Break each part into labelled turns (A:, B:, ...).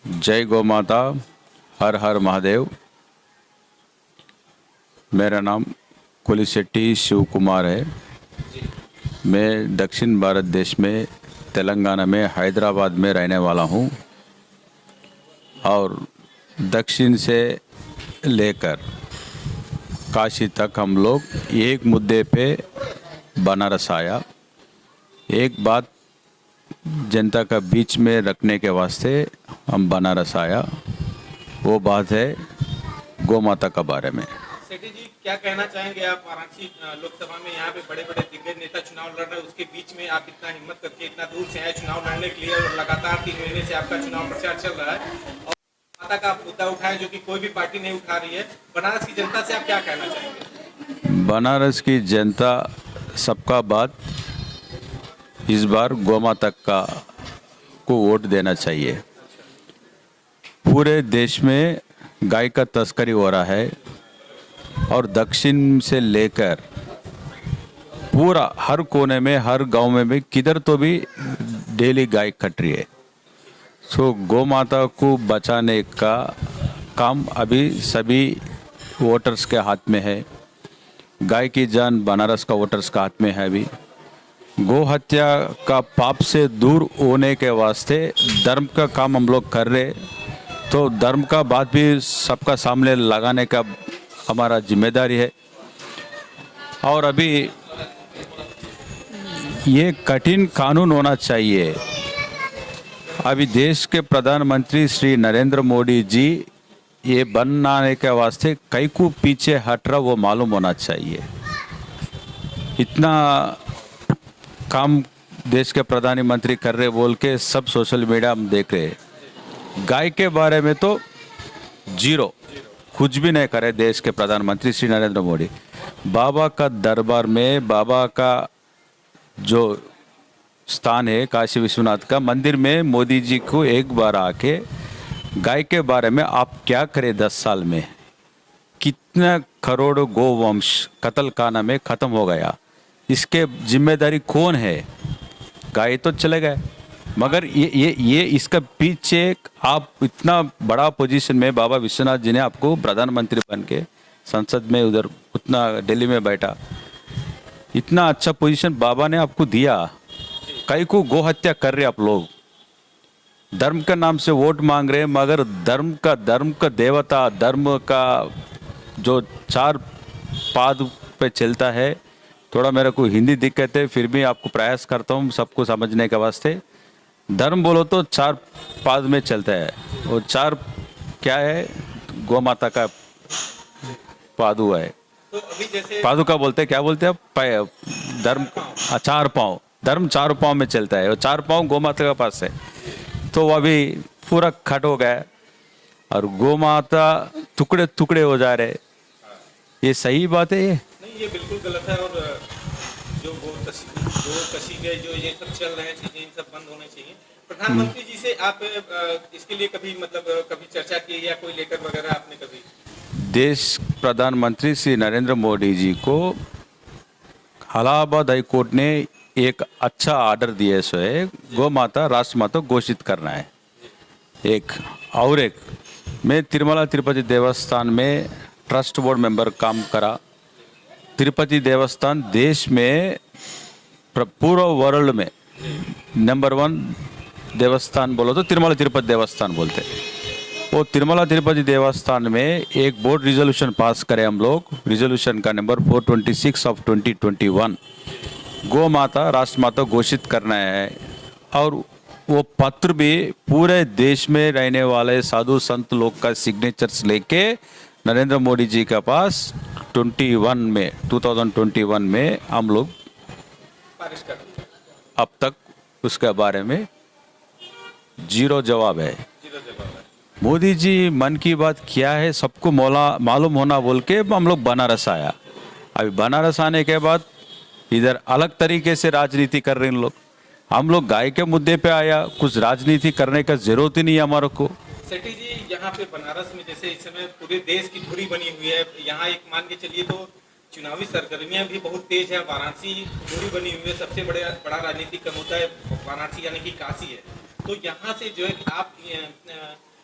A: जय गौ माता। हर हर महादेव। मेरा नाम कुलिशेट्टी शिव कुमार है। मैं दक्षिण भारत देश में तेलंगाना में हैदराबाद में रहने वाला हूँ और दक्षिण से लेकर काशी तक हम लोग एक मुद्दे पे बनारस आया। एक बात जनता का बीच में रखने के वास्ते हम बनारस आया, वो बात है गौ माता का बारे में।
B: सेठी जी, क्या कहना चाहेंगे आप? वाराणसी लोकसभा में यहाँ पे बड़े बड़े दिग्गज नेता चुनाव लड़ रहे हैं, उसके बीच में आप इतना हिम्मत करके इतना दूर से आए चुनाव लड़ने के लिए और लगातार 3 महीने से आपका चुनाव प्रचार चल रहा है और माता का आप मुद्दा उठाए जो कि कोई भी पार्टी नहीं उठा रही है। बनारस की जनता से आप क्या कहना चाहेंगे?
A: बनारस की जनता सबका बात इस बार गौ माता का को वोट देना चाहिए। पूरे देश में गाय का तस्करी हो रहा है और दक्षिण से लेकर पूरा हर कोने में हर गांव में भी किधर तो भी डेली गाय कट रही है। सो गौ माता को बचाने का काम अभी सभी वोटर्स के हाथ में है। गाय की जान बनारस का वोटर्स का हाथ में है। अभी गौ हत्या का पाप से दूर होने के वास्ते धर्म का काम हम लोग कर रहे, तो धर्म का बात भी सबका सामने लगाने का हमारा जिम्मेदारी है। और अभी ये कठिन कानून होना चाहिए। अभी देश के प्रधानमंत्री श्री नरेंद्र मोदी जी ये बनाने के वास्ते कई को पीछे हट रहा वो मालूम होना चाहिए। इतना काम देश के प्रधानमंत्री कर रहे बोल के सब सोशल मीडिया हम देख रहे। गाय के बारे में तो जीरो, कुछ भी नहीं करे देश के प्रधानमंत्री श्री नरेंद्र मोदी। बाबा का दरबार में बाबा का जो स्थान है काशी विश्वनाथ का मंदिर में मोदी जी को एक बार आके गाय के बारे में आप क्या करें 10 साल में, कितना करोड़ गोवंश कत्ल खाना में खत्म हो गया, इसके जिम्मेदारी कौन है? गाय तो चले गए, मगर ये इसका पीछे आप इतना बड़ा पोजीशन में बाबा विश्वनाथ जी ने आपको प्रधानमंत्री बन के संसद में उधर उतना दिल्ली में बैठा, इतना अच्छा पोजीशन बाबा ने आपको दिया। कई को गो हत्या कर रहे आप लोग, धर्म के नाम से वोट मांग रहे हैं, मगर धर्म का देवता धर्म का जो 4 पाद पे चलता है। थोड़ा मेरे को हिंदी दिक्कत है, फिर भी आपको प्रयास करता हूँ सबको समझने के वास्ते। धर्म बोलो तो 4 पाद में चलता है, और 4 क्या है? गौ माता का पादु है।
B: तो अभी जैसे
A: पादुका बोलते हैं, क्या बोलते हैं आप? धर्म 4 पाँव, धर्म 4 पाँव में चलता है और 4 पाँव गौ माता के पास है। तो अभी पूरा खट हो गया और गौ माता टुकड़े टुकड़े हो जा रहे। ये सही बात है? ये
B: नहीं, ये बिल्कुल गलत है और जो गो कशीले जो ये सब चल रहे हैं चीजें, इन सब बंद होने चाहिए। प्रधानमंत्री जी से आप इसके लिए कभी कभी चर्चा की या कोई लेटर वगैरह आपने कभी?
A: देश प्रधानमंत्री श्री नरेंद्र मोदी जी को इलाहाबाद हाई कोर्ट ने एक अच्छा ऑर्डर दिया सो है, गौ माता राष्ट्र माता घोषित करना है। एक और एक मैं तिरुमला तिरुपति देवस्थान में ट्रस्ट बोर्ड मेंबर काम करा। तिरुपति देवस्थान देश में पूरा वर्ल्ड में नंबर 1 देवस्थान बोलो तो तिरुमला तिरुपति देवस्थान बोलते। वो तिरुमला तिरुपति देवस्थान में एक बोर्ड रिजोल्यूशन पास करें हम लोग, रिजोल्यूशन का नंबर 426 ऑफ 2021, गौ माता राष्ट्र माता घोषित करना है। और वो पत्र भी पूरे देश में रहने वाले साधु संत लोग का सिग्नेचर्स लेके नरेंद्र मोदी जी के पास 2021 में हम लोग
B: पारिश कर दी?
A: अब तक उसके बारे में जीरो जवाब है।
B: जीरो जवाब है।
A: मोदी जी मन की बात क्या है सबको मालूम होना बोल के हम लोग बनारस आया। अभी बनारस आने के बाद इधर अलग तरीके से राजनीति कर रहे हैं लोग। हम लोग गाय के मुद्दे पे आया, कुछ राजनीति करने का जरूरत ही नहीं है हमारे को।
B: सेठी जी, यहाँ पे बनारस में जैसे इस समय पूरे देश की धुरी बनी हुई है, यहाँ एक मान के चलिए तो चुनावी सरगर्मियां भी बहुत तेज है। वाराणसी धुरी बनी हुई है, सबसे बड़ा राजनीतिक मुद्दा है वाराणसी यानी कि काशी है। तो यहाँ से जो है आप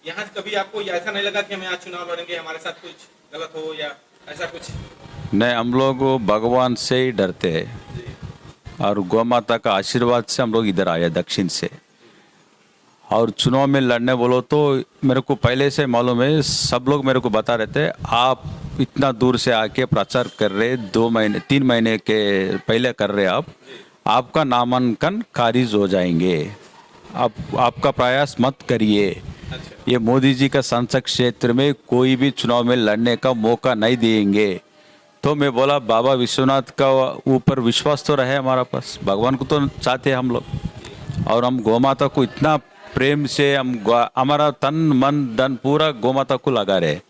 B: यहाँ से कभी आपको ऐसा नहीं लगा कि हम यहाँ चुनाव लड़ेंगे हमारे साथ कुछ गलत हो या ऐसा कुछ?
A: नहीं, हम लोग भगवान से ही डरते हैं और गौ माता का आशीर्वाद से हम लोग इधर आए दक्षिण से। और चुनाव में लड़ने बोलो तो मेरे को पहले से मालूम है, सब लोग मेरे को बता रहे थे आप इतना दूर से आके प्रचार कर रहे, 2 महीने 3 महीने के पहले कर रहे, आपका नामांकन खारिज हो जाएंगे, आपका प्रयास मत करिए। ये मोदी जी का संसद क्षेत्र में कोई भी चुनाव में लड़ने का मौका नहीं देंगे। तो मैं बोला बाबा विश्वनाथ का ऊपर विश्वास तो रहे हमारा पास, भगवान को तो चाहते हैं हम लोग, और हम गौ माता को इतना प्रेम से हम हमारा तन मन धन पूरा गौ माता को लगा रहे।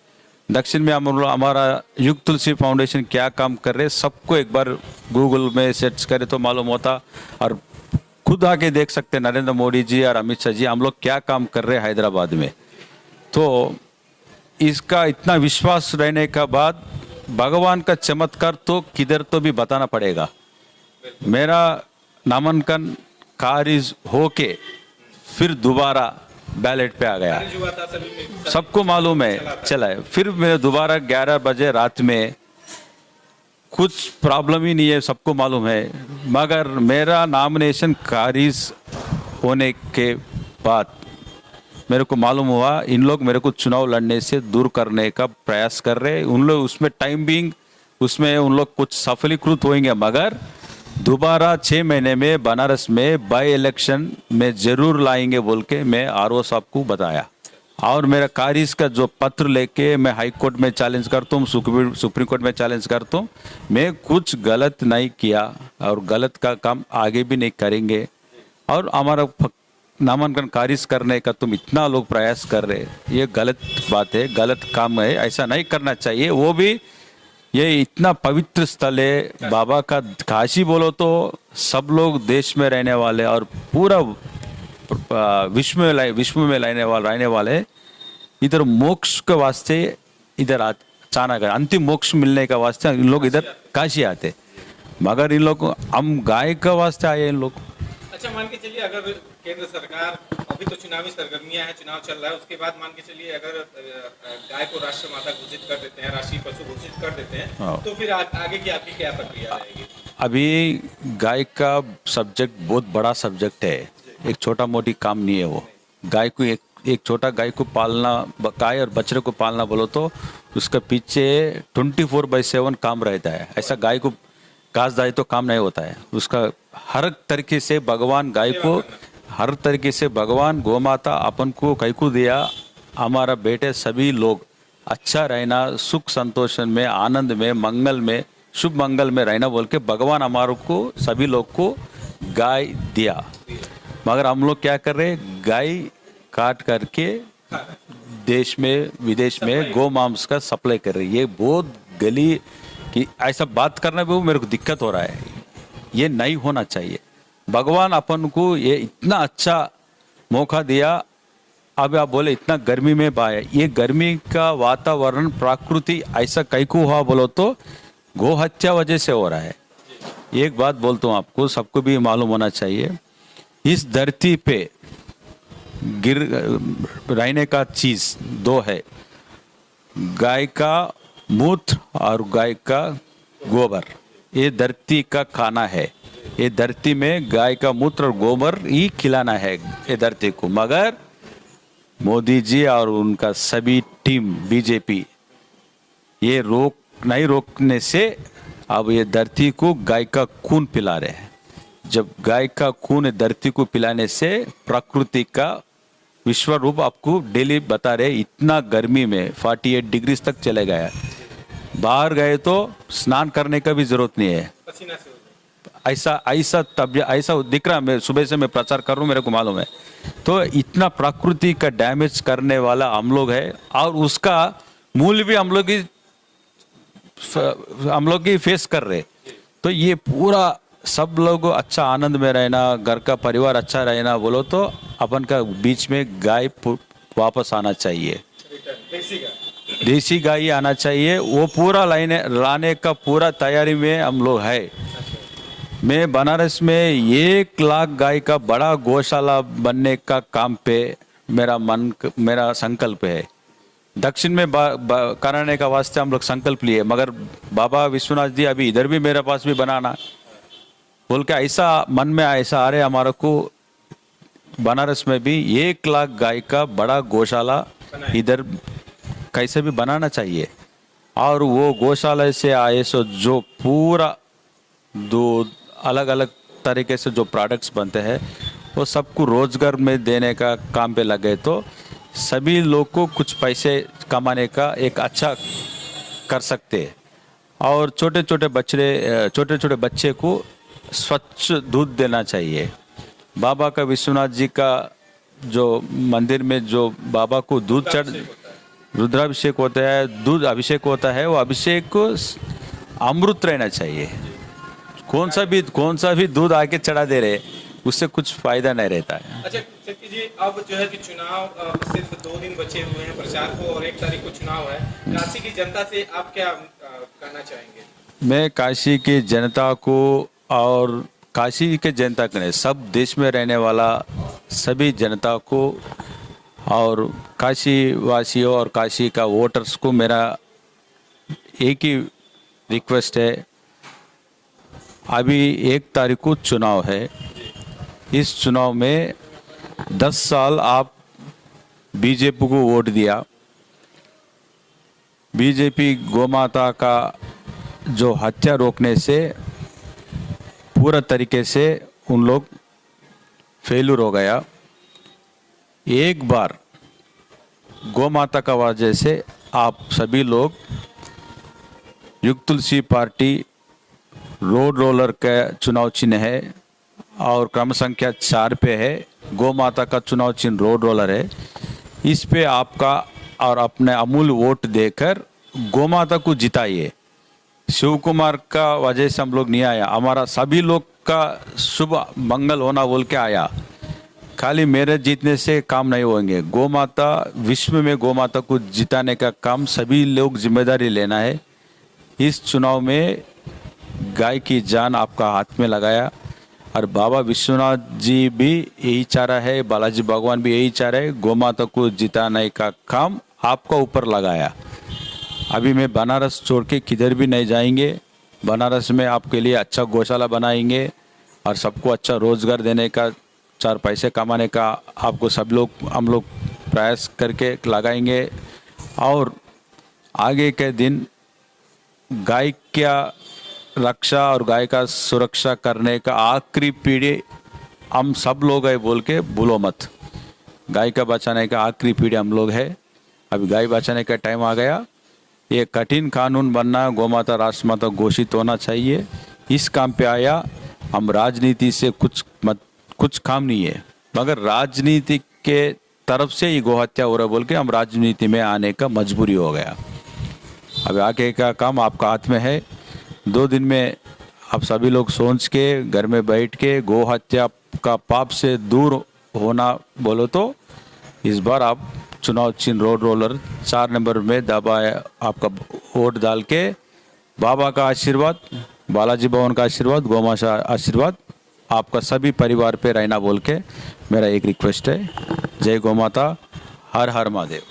A: दक्षिण में हम हमारा युग तुलसी फाउंडेशन क्या काम कर रहे सबको एक बार गूगल में सर्च करे तो मालूम होता, और खुद आके देख सकते हैं नरेंद्र मोदी जी और अमित शाह जी हम लोग क्या काम कर रहे हैं हैदराबाद में। तो इसका इतना विश्वास रहने का बाद भगवान का चमत्कार तो किधर तो भी बताना पड़ेगा। मेरा नामांकन खारिज होके फिर दोबारा बैलेट पे आ गया,
B: खारिज हुआ था सभी में,
A: सबको मालूम है चला है। फिर मैं दोबारा 11 बजे रात में, कुछ प्रॉब्लम ही नहीं है, सबको मालूम है, मगर मेरा नॉमिनेशन खारिज होने के बाद मेरे को मालूम हुआ इन लोग मेरे को चुनाव लड़ने से दूर करने का प्रयास कर रहे। उन लोग उसमें टाइम बिंग उसमें उन लोग कुछ सफलीकृत होंगे, मगर दोबारा 6 महीने में बनारस में बाई इलेक्शन में जरूर लाएंगे बोल के मैं आरओ साहब को बताया। और मेरा खारिज का जो पत्र लेके मैं हाई कोर्ट में चैलेंज करता हूँ, सुप्रीम कोर्ट में चैलेंज करता हूँ, मैं कुछ गलत नहीं किया और गलत का काम आगे भी नहीं करेंगे। और हमारा नामांकन खारिज करने का तुम इतना लोग प्रयास कर रहे, ये गलत बात है, गलत काम है, ऐसा नहीं करना चाहिए। वो भी ये इतना पवित्र स्थल है बाबा का, काशी बोलो तो सब लोग देश में रहने वाले और पूरा विश्व में रहने वाले इधर मोक्ष के वास्ते इधर अचानक अंतिम मोक्ष मिलने का वास्ते इन लोग इधर काशी आते, मगर इन लोग हम गाय का वास्ते आए इन लोग।
B: अच्छा, मान के चलिए अगर केंद्र सरकार, अभी तो चुनावी सरगर्मियां हैं, चुनाव चल रहा है, उसके बाद मान के चलिए अगर गाय को राष्ट्र माता घोषित कर देते हैं, राष्ट्रीय पशु घोषित कर देते हैं, तो फिर आगे की आपकी क्या प्रक्रिया रहेगी?
A: अभी गाय का सब्जेक्ट बहुत बड़ा सब्जेक्ट है, एक छोटा मोटी काम नहीं है वो। गाय को एक छोटा गाय को पालना, गाय और बछड़े को पालना बोलो तो उसका पीछे 24/7 काम रहता है। ऐसा गाय को घास दाई तो काम नहीं होता है, उसका हर तरीके से भगवान गाय को, हर तरीके से भगवान गौ माता अपन को कई को दिया, हमारा बेटे सभी लोग अच्छा रहना, सुख संतोषन में, आनंद में, मंगल में, शुभ मंगल में रहना बोल के भगवान हमारे को सभी लोग को गाय दिया। मगर हम लोग क्या कर रहे, गाय काट करके देश में विदेश में गौ मांस का सप्लाई कर रही है। ये बहुत गली कि ऐसा बात करने में मेरे को दिक्कत हो रहा है, ये नहीं होना चाहिए। भगवान अपन को ये इतना अच्छा मौका दिया, अब आप बोले इतना गर्मी में पाए, ये गर्मी का वातावरण प्रकृति ऐसा कई को हुआ बोलो तो गौ हत्या वजह से हो रहा है। एक बात बोलता हूँ आपको, सबको भी मालूम होना चाहिए, इस धरती पे गिर रहने का चीज 2 है, गाय का मूत्र और गाय का गोबर। ये धरती का खाना है, ये धरती में गाय का मूत्र और गोबर ही खिलाना है ये धरती को। मगर मोदी जी और उनका सभी टीम बीजेपी ये रोकने से अब ये धरती को गाय का खून पिला रहे हैं। जब गाय का खून धरती को पिलाने से प्रकृति का विश्व रूप आपको डेली बता रहे, इतना गर्मी में 48 डिग्री तक चले गया, बाहर गए तो स्नान करने का भी जरूरत नहीं है,
B: पसीना से
A: ऐसा दिख रहा। मैं सुबह से मैं प्रचार कर रहा हूँ, मेरे को मालूम है। तो इतना प्रकृति का डैमेज करने वाला हम लोग है, और उसका मूल्य भी हम लोग ही फेस कर रहे। तो ये पूरा सब लोग अच्छा आनंद में रहना, घर का परिवार अच्छा रहना बोलो तो अपन का बीच में गाय वापस आना चाहिए, देसी गाय आना चाहिए। वो पूरा लाने का पूरा तैयारी में हम लोग है। मैं बनारस में 1 लाख गाय का बड़ा गौशाला बनने का काम पे मेरा संकल्प है। दक्षिण में कराने का वास्ते हम लोग संकल्प लिए, मगर बाबा विश्वनाथ जी अभी इधर भी मेरे पास भी बनाना बोल के ऐसा मन में ऐसा आ रहे हमारे को, बनारस में भी 1 लाख गाय का बड़ा गौशाला इधर कैसे भी बनाना चाहिए। और वो गौशाला से आए सो जो पूरा दूध अलग अलग तरीके से जो प्रोडक्ट्स बनते हैं वो सबको रोजगार में देने का काम पे लगे तो सभी लोग को कुछ पैसे कमाने का एक अच्छा कर सकते हैं। और छोटे छोटे बच्चे को स्वच्छ दूध देना चाहिए। बाबा का विश्वनाथ जी का जो मंदिर में जो बाबा को दूध चढ़ रुद्राभिषेक होता है, दूध अभिषेक होता है, वो अभिषेक को अमृत रहना चाहिए। कौन सा भी दूध आके चढ़ा दे रहे उससे कुछ फायदा नहीं रहता है।
B: अच्छा शक्ति जी, अब जो है कि चुनाव सिर्फ 2 दिन बचे हुए हैं प्रचार को और 1 तारीख को चुनाव है। काशी की जनता से आप क्या कहना चाहेंगे?
A: मैं काशी की जनता को और काशी के जनता के नहीं, सब देश में रहने वाला सभी जनता को और काशी वासियों और काशी का वोटर्स को मेरा एक ही रिक्वेस्ट है। अभी 1 तारीख को चुनाव है। इस चुनाव में 10 साल आप बीजेपी को वोट दिया। बीजेपी गोमाता का जो हत्या रोकने से पूरा तरीके से उन लोग फेल्यूर हो गया। एक बार गोमाता का वजह से आप सभी लोग युग तुलसी पार्टी रोड रोलर का चुनाव चिन्ह है और क्रम संख्या 4 पे है। गौ माता का चुनाव चिन्ह रोड रोलर है। इस पे आपका और अपने अमूल्य वोट देकर गौ माता को जिताइए। शिव कुमार का वजह से हम लोग नहीं आया, हमारा सभी लोग का शुभ मंगल होना बोल के आया। खाली मेरे जीतने से काम नहीं होंगे। गौ माता विश्व में गौ माता को जिताने का काम सभी लोग जिम्मेदारी लेना है। इस चुनाव में गाय की जान आपका हाथ में लगाया और बाबा विश्वनाथ जी भी यही चाह रहा है, बालाजी भगवान भी यही चाह रहे हैं, गौ माता को जिताने का काम आपका ऊपर लगाया। अभी मैं बनारस छोड़ के किधर भी नहीं जाएंगे। बनारस में आपके लिए अच्छा गौशाला बनाएंगे और सबको अच्छा रोजगार देने का, 4 पैसे कमाने का आपको सब लोग हम लोग प्रयास करके लगाएंगे। और आगे के दिन गाय क्या रक्षा और गाय का सुरक्षा करने का आखिरी पीढ़ी हम सब लोग है बोल के भूलो मत। गाय का बचाने का आखिरी पीढ़ी हम लोग है। अभी गाय बचाने का टाइम आ गया। ये कठिन कानून बनना, गौ माता राष्ट्र माता घोषित होना चाहिए। इस काम पे आया। हम राजनीति से कुछ काम नहीं है, मगर राजनीति के तरफ से ही गौ हत्या हो रहा बोल के हम राजनीति में आने का मजबूरी हो गया। अब आगे का काम आपका हाथ में है। 2 दिन में आप सभी लोग सोच के घर में बैठ के गौ हत्या का पाप से दूर होना बोलो तो इस बार आप चुनाव चिन्ह रोड रोलर 4 नंबर में दबाए आपका वोट डाल के बाबा का आशीर्वाद, बालाजी भवन का आशीर्वाद, गौ माता का आशीर्वाद आपका सभी परिवार पे रहना बोल के मेरा एक रिक्वेस्ट है। जय गौ माता, हर हर महादेव।